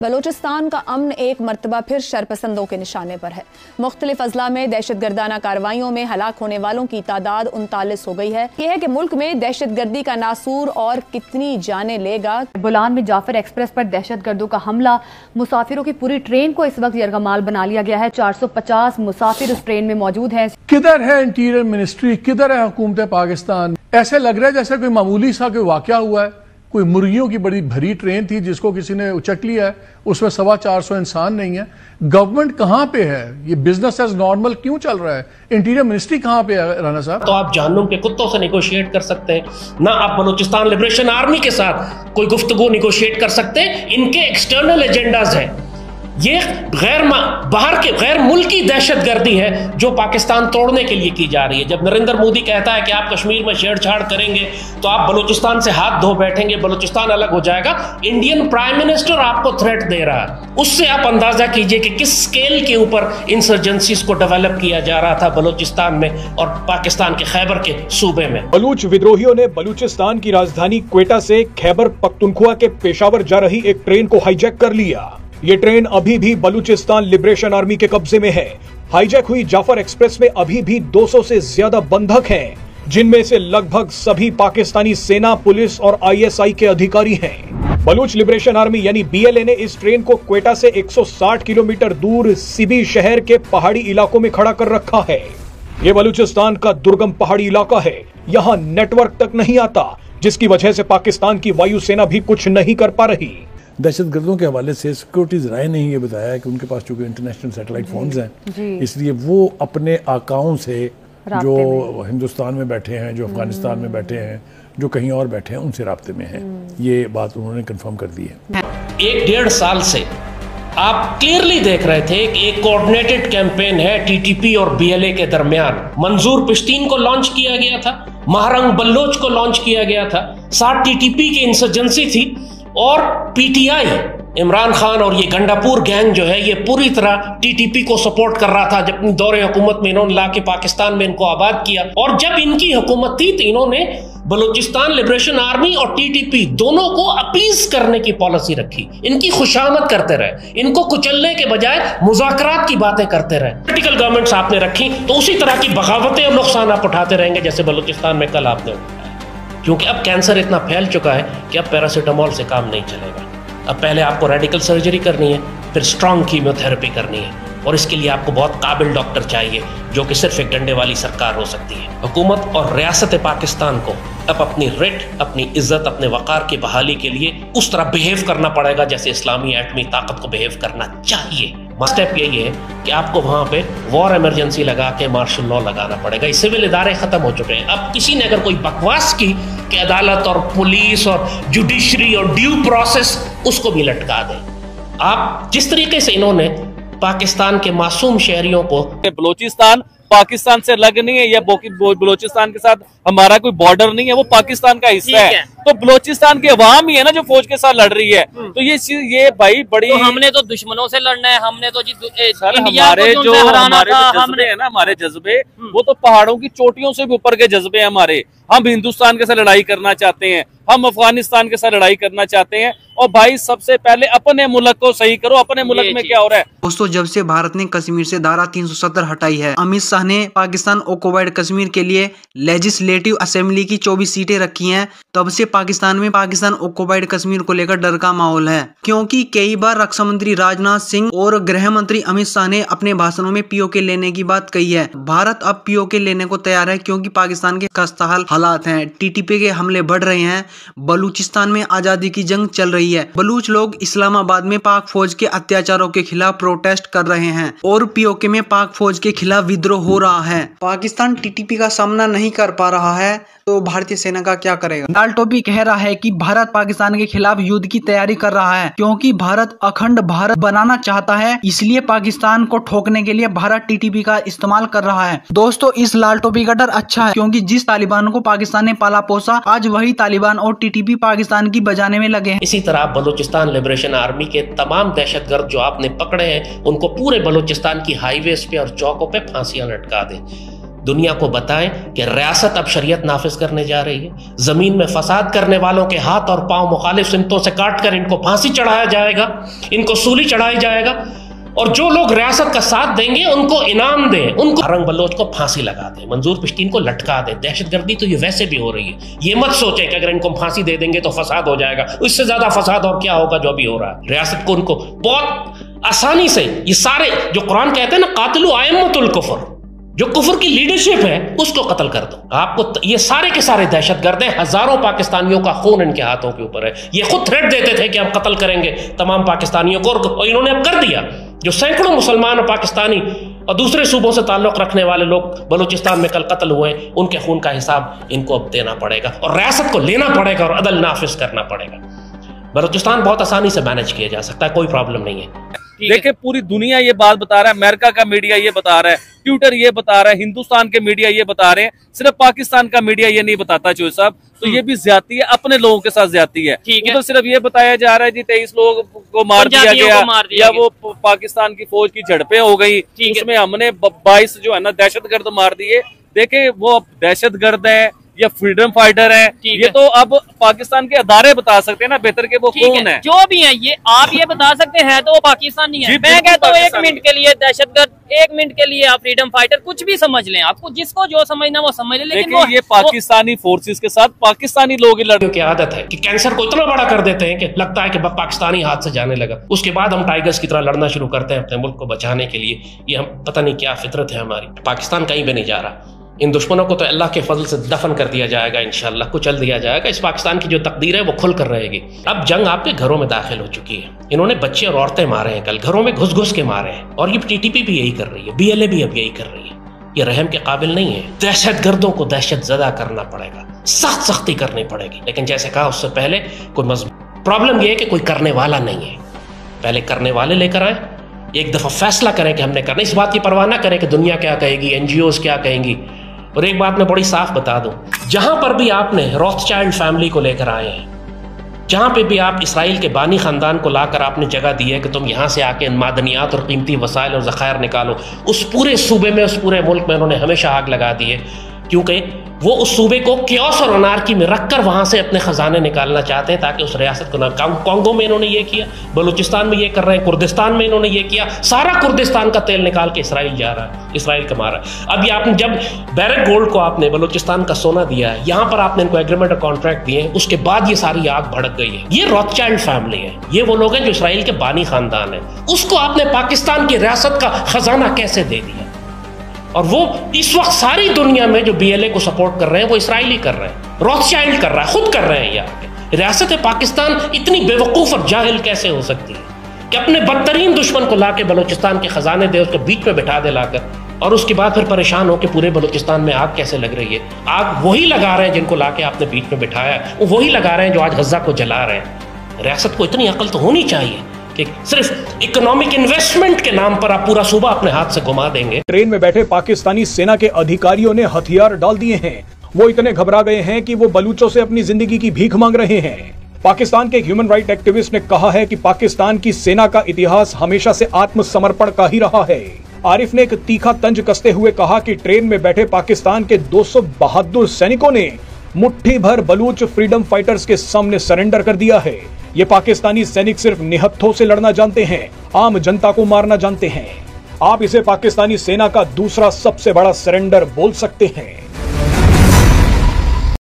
बलूचिस्तान का अमन एक मरतबा फिर शरपसंदों के निशाने पर है। मुख्तलिफ अजला में दहशतगर्दाना कार्रवाइयों में हलाक होने वालों की तादाद 39 हो गई है। यह है कि मुल्क में दहशतगर्दी का नासूर और कितनी जाने लेगा। बोलान में जाफर एक्सप्रेस पर दहशतगर्दों का हमला, मुसाफिरों की पूरी ट्रेन को इस वक्त यरगमाल बना लिया गया है। 450 मुसाफिर उस ट्रेन में मौजूद हैं। किधर है इंटीरियर मिनिस्ट्री, किधर है हुकूमत पाकिस्तान? ऐसे लग रहा है जैसे कोई मामूली सा कोई वाकया हुआ है। कोई मुर्गियों की बड़ी भरी ट्रेन थी जिसको किसी ने उचक लिया है, उसमें 450 इंसान नहीं है। गवर्नमेंट कहां पे है? ये बिजनेस एज नॉर्मल क्यों चल रहा है? इंटीरियर मिनिस्ट्री कहां पे है राना साहब? तो आप जहन्नुम के कुत्तों से निगोशिएट कर सकते हैं ना, आप बलूचिस्तान लिबरेशन आर्मी के साथ कोई गुफ्तगू निगोशिएट कर सकते हैं। इनके एक्सटर्नल एजेंडाज है, ये बाहर के गैर मुल्की दहशतगर्दी है जो पाकिस्तान तोड़ने के लिए की जा रही है। जब नरेंद्र मोदी कहता है कि आप कश्मीर में छेड़छाड़ करेंगे तो आप बलूचिस्तान से हाथ धो बैठेंगे, बलूचिस्तान अलग हो जाएगा, इंडियन प्राइम मिनिस्टर आपको थ्रेट दे रहा है। उससे आप अंदाजा कीजिए कि किस स्केल के ऊपर इंसर्जेंसीज को डेवलप किया जा रहा था बलूचिस्तान में और पाकिस्तान के खैबर के सूबे में। बलूच विद्रोहियों ने बलूचिस्तान की राजधानी क्वेटा से खैबर पख्तूनख्वा के पेशावर जा रही एक ट्रेन को हाईजैक कर लिया। ये ट्रेन अभी भी बलूचिस्तान लिबरेशन आर्मी के कब्जे में है। हाईजैक हुई जाफर एक्सप्रेस में अभी भी 200 से ज्यादा बंधक हैं, जिनमें से लगभग सभी पाकिस्तानी सेना, पुलिस और ISI के अधिकारी हैं। बलूच लिबरेशन आर्मी यानी BLA ने इस ट्रेन को क्वेटा से 160 किलोमीटर दूर सिबी शहर के पहाड़ी इलाकों में खड़ा कर रखा है। ये बलूचिस्तान का दुर्गम पहाड़ी इलाका है, यहाँ नेटवर्क तक नहीं आता, जिसकी वजह से पाकिस्तान की वायुसेना भी कुछ नहीं कर पा रही। दहशतगर्दों के हवाले से सिक्योरिटीज राय ने ये बताया कि उनके पास चूंकि इंटरनेशनल सैटेलाइट फोन्स हैं, इसलिए वो अपने आकाओं से जो हिंदुस्तान में बैठे हैं, जो अफगानिस्तान में बैठे हैं, जो कहीं और बैठे हैं, उनसे राब्ते में हैं। ये बात उन्होंने कंफर्म कर दी है। 1-1.5 साल से आप क्लियरली देख रहे थे कि एक कोऑर्डिनेटेड कैंपेन है TTP और BLA के दरमियान। मंजूर पिश्तीन को लॉन्च किया गया था, महारंग बल्लोच को लॉन्च किया गया था, साथ TTP की इंसर्जेंसी थी और PTI इमरान खान और ये गंडापुर गैंग जो है ये पूरी तरह TTP को सपोर्ट कर रहा था। जब अपनी दौरे हुकूमत में इन्होंने लाके पाकिस्तान में इनको आबाद किया और जब इनकी हुकूमत थी तो इन्होंने बलूचिस्तान लिबरेशन आर्मी और TTP दोनों को अपीज करने की पॉलिसी रखी। इनकी खुशामद करते रहे, इनको कुचलने के बजाय मुज़ाकरात की बातें करते रहे। पॉलिटिकल गवर्नमेंट्स आपने रखी तो उसी तरह की बगावतें और नुकसान आप उठाते रहेंगे जैसे बलूचिस्तान में कल आपने उठाया। क्योंकि अब कैंसर इतना फैल चुका है कि अब पैरासीटामोल से काम नहीं चलेगा। अब पहले आपको रेडिकल सर्जरी करनी है, फिर स्ट्रॉन्ग कीमोथेरेपी करनी है और इसके लिए आपको बहुत काबिल डॉक्टर चाहिए जो कि सिर्फ एक डंडे वाली सरकार हो सकती है। हुकूमत और रियासत पाकिस्तान को अब अपनी रिट, अपनी इज्जत, अपने वक़ार की बहाली के लिए उस तरह बिहेव करना पड़ेगा जैसे इस्लामी एटमी ताकत को बिहेव करना चाहिए। स्टेप यही है कि आपको वहां पे वॉर इमरजेंसी लगा के मार्शल लॉ लगाना पड़ेगा। सिविल इदारे खत्म हो चुके हैं। अब किसी ने अगर कोई बकवास की कि अदालत और पुलिस और जुडिशरी और ड्यू प्रोसेस, उसको भी लटका दें। आप जिस तरीके से इन्होंने पाकिस्तान के मासूम शहरियों को, बलूचिस्तान पाकिस्तान से अलग नहीं है, या बलूचिस्तान के साथ हमारा कोई बॉर्डर नहीं है, वो पाकिस्तान का हिस्सा है। तो बलूचिस्तान की अवाम ही है ना जो फौज के साथ लड़ रही है। तो ये भाई बड़ी, तो हमने तो दुश्मनों से लड़ना है, हमने तो हमारे जो जज्बे है ना, हमारे जज्बे वो तो पहाड़ों की चोटियों से भी ऊपर के जज्बे हैं हमारे। हम हिंदुस्तान के साथ लड़ाई करना चाहते हैं, हम अफगानिस्तान के साथ लड़ाई करना चाहते हैं। और भाई सबसे पहले अपने मुल्क को सही करो, अपने मुल्क में क्या हो रहा है। दोस्तों, जब से भारत ने कश्मीर से धारा 370 हटाई है, अमित शाह ने पाकिस्तान ऑक्युपाइड कश्मीर के लिए लेजिस्लेटिव असेंबली की 24 सीटें रखी हैं, तब से पाकिस्तान में पाकिस्तान ऑक्युपाइड कश्मीर को लेकर डर का माहौल है। क्योंकि कई बार रक्षा मंत्री राजनाथ सिंह और गृह मंत्री अमित शाह ने अपने भाषणों में POK लेने की बात कही है। भारत अब POK लेने को तैयार है क्योंकि पाकिस्तान के खस्ताहाल हालात हैं। TTP के हमले बढ़ रहे हैं, बलूचिस्तान में आजादी की जंग चल रही है। बलूच लोग इस्लामाबाद में पाक फौज के अत्याचारों के खिलाफ प्रोटेस्ट कर रहे हैं और POK में पाक फौज के खिलाफ विद्रोह हो रहा है। पाकिस्तान TTP का सामना नहीं कर पा रहा है तो भारतीय सेना का क्या करेगा? लाल टोपी कह रहा है कि भारत पाकिस्तान के खिलाफ युद्ध की तैयारी कर रहा है क्योंकि भारत अखंड भारत बनाना चाहता है, इसलिए पाकिस्तान को ठोकने के लिए भारत TTP का इस्तेमाल कर रहा है। दोस्तों, इस लाल टोपी का डर अच्छा है क्योंकि जिस तालिबान को पाकिस्तान ने पाला पोसा, आज वही तालिबान और TTP पाकिस्तान की बजाने में लगे हैं। इसी तरह बलूचिस्तान लिबरेशन आर्मी के तमाम दहशतगर्द जो आपने पकड़े हैं, उनको पूरे बलूचिस्तान की हाईवेज पे और चौकों पे फांसियां लटका दें। दुनिया को बताएं कि रियासत अब शरीयत नाफिज करने जा रही है। जमीन में फसाद करने वालों के हाथ और पांव मुखालिफ सिमतों से काट कर इनको फांसी चढ़ाया जाएगा, इनको सूली चढ़ाई जाएगा, और जो लोग रियासत का साथ देंगे उनको इनाम दें, उनको महरंग बलोच को फांसी लगा दें, मंजूर पिश्तीन को लटका दें। दहशतगर्दी तो ये वैसे भी हो रही है, ये मत सोचें कि अगर इनको फांसी दे देंगे तो फसाद हो जाएगा। इससे ज्यादा फसाद और क्या होगा जो अभी हो रहा है। रियासत को उनको बहुत आसानी से ये सारे जो कुरान कहते हैं ना, कातिलु आइम्मतुल कुफ्र, जो कुफर की लीडरशिप है उसको कत्ल कर दो। आपको ये सारे के सारे दहशतगर्द हैं, हजारों पाकिस्तानियों का खून इनके हाथों के ऊपर है। ये खुद थ्रेट देते थे कि हम कत्ल करेंगे तमाम पाकिस्तानियों को, और इन्होंने अब कर दिया। जो सैकड़ों मुसलमान और पाकिस्तानी और दूसरे सूबों से ताल्लुक रखने वाले लोग बलूचिस्तान में कल कत्ल हुए, उनके खून का हिसाब इनको अब देना पड़ेगा और रियासत को लेना पड़ेगा और अदल नाफिज करना पड़ेगा। बलूचिस्तान बहुत आसानी से मैनेज किया जा सकता है, कोई प्रॉब्लम नहीं है। देखिए पूरी दुनिया ये बात बता रहा है, अमेरिका का मीडिया ये बता रहा है, ट्विटर ये बता रहा है, हिंदुस्तान के मीडिया ये बता रहे हैं, सिर्फ पाकिस्तान का मीडिया ये नहीं बताता चौधरी साहब। तो ये भी ज्यादती है, अपने लोगों के साथ ज्यादती है। उधर सिर्फ ये बताया जा रहा है जी 23 लोगों को मार दिया गया, या वो पाकिस्तान की फौज की झड़पें हो गई, उसमें हमने 22 जो है ना दहशतगर्द मार दिए। देखे वो दहशतगर्द है या फ्रीडम फाइटर है, ये तो अब पाकिस्तान के अदारे बता सकते हैं ना बेहतर के वो कौन है। जो भी है ये आप ये बता सकते हैं तो वो पाकिस्तानी है। मैं कहता हूँ 1 मिनट के लिए दहशतगर्द, 1 मिनट के लिए आप फ्रीडम फाइटर, कुछ भी समझ लें, आपको जिसको जो समझना वो समझ लें, लेकिन वो ये पाकिस्तानी फोर्सेस के साथ पाकिस्तानी लोग लड़ने की आदत है कि कैंसर को इतना बड़ा कर देते हैं कि लगता है कि पाकिस्तानी हाथ से जाने लगा। उसके बाद हम टाइगर्स की तरह लड़ना शुरू करते हैं अपने मुल्क को बचाने के लिए। ये हम पता नहीं क्या फितरत है हमारी। पाकिस्तान कहीं भी नहीं जा रहा। इन दुश्मनों को तो अल्लाह के फजल से दफन कर दिया जाएगा, इंशाअल्लाह कुचल दिया जाएगा। इस पाकिस्तान की जो तकदीर है वो खुल कर रहेगी। अब जंग आपके घरों में दाखिल हो चुकी है। इन्होंने बच्चे और औरतें मारे हैं, कल घरों में घुस घुस के मारे हैं, और ये टीटीपी भी यही कर रही है, BLA भी अब यही कर रही है। ये रहम के काबिल नहीं है। दहशतगर्दों को दहशत ज़दा करना पड़ेगा, सख्त सख्ती करनी पड़ेगी। लेकिन जैसे कहा उससे पहले कोई प्रॉब्लम यह है कि कोई करने वाला नहीं है। पहले करने वाले लेकर आए, एक दफा फैसला करें कि हमने करना। इस बात की परवाह ना करें कि दुनिया क्या कहेगी, NGOs क्या कहेंगी। और एक बात मैं बड़ी साफ बता दूं, जहां पर भी आपने रॉथस्चाइल्ड फैमिली को लेकर आए हैं, जहां पे भी आप इसराइल के बानी खानदान को लाकर आपने जगह दी है कि तुम यहां से आके मादनियात और कीमती वसाइल और ज़खायर निकालो, उस पूरे सूबे में, उस पूरे मुल्क में उन्होंने हमेशा आग लगा दी है, क्योंकि वो उस सूबे को क्योस और अनारकी में रखकर वहां से अपने खजाने निकालना चाहते हैं ताकि उस रियासत को ना। कांगो में इन्होंने ये किया, बलूचिस्तान में ये कर रहे हैं, कुर्दिस्तान में इन्होंने ये किया। सारा कुर्दिस्तान का तेल निकाल के इसराइल जा रहा है, इसराइल कमा रहा है। अभी आपने जब बैरक गोल्ड को आपने बलूचिस्तान का सोना दिया है, यहाँ पर आपने इनको एग्रीमेंट और कॉन्ट्रैक्ट दिए हैं, उसके बाद ये सारी आग भड़क गई है। ये रॉथस्चाइल्ड फैमिली है, ये वो लोग हैं जो इसराइल के बानी खानदान है। उसको आपने पाकिस्तान की रियासत का खजाना कैसे दे दिया? और वो इस वक्त सारी दुनिया में जो BLA को सपोर्ट कर रहे हैं वो इसराइली कर रहे हैं, रॉथस्चाइल्ड कर रहा है, खुद कर रहे हैं। ये रियासत पाकिस्तान इतनी बेवकूफ और जाहिल कैसे हो सकती है कि अपने बदतरीन दुश्मन को लाके बलूचिस्तान के खजाने दे, उसको बीच में बिठा दे लाकर, और उसके बाद फिर परेशान हो कि पूरे बलूचिस्तान में आग कैसे लग रही है। आग वही लगा रहे हैं जिनको लाके आपने बीच में बिठाया है, वो वही लगा रहे हैं जो आज गजा को जला रहे हैं। रियासत को इतनी अकल तो होनी चाहिए कि सिर्फ इकोनॉमिक इन्वेस्टमेंट के नाम पर आप पूरा सूबा अपने हाथ से घुमा देंगे। ट्रेन में बैठे पाकिस्तानी सेना के अधिकारियों ने हथियार डाल दिए हैं। वो इतने घबरा गए हैं कि वो बलूचों से अपनी जिंदगी की भीख मांग रहे हैं। पाकिस्तान के एक ह्यूमन राइट एक्टिविस्ट ने कहा है कि पाकिस्तान की सेना का इतिहास हमेशा से आत्मसमर्पण का ही रहा है। आरिफ ने एक तीखा तंज कसते हुए कहा कि ट्रेन में बैठे पाकिस्तान के 200 बहादुर सैनिकों ने मुट्ठी भर बलूच फ्रीडम फाइटर्स के सामने सरेंडर कर दिया है। ये पाकिस्तानी सैनिक सिर्फ निहत्थों से लड़ना जानते हैं, आम जनता को मारना जानते हैं। आप इसे पाकिस्तानी सेना का दूसरा सबसे बड़ा सरेंडर बोल सकते हैं।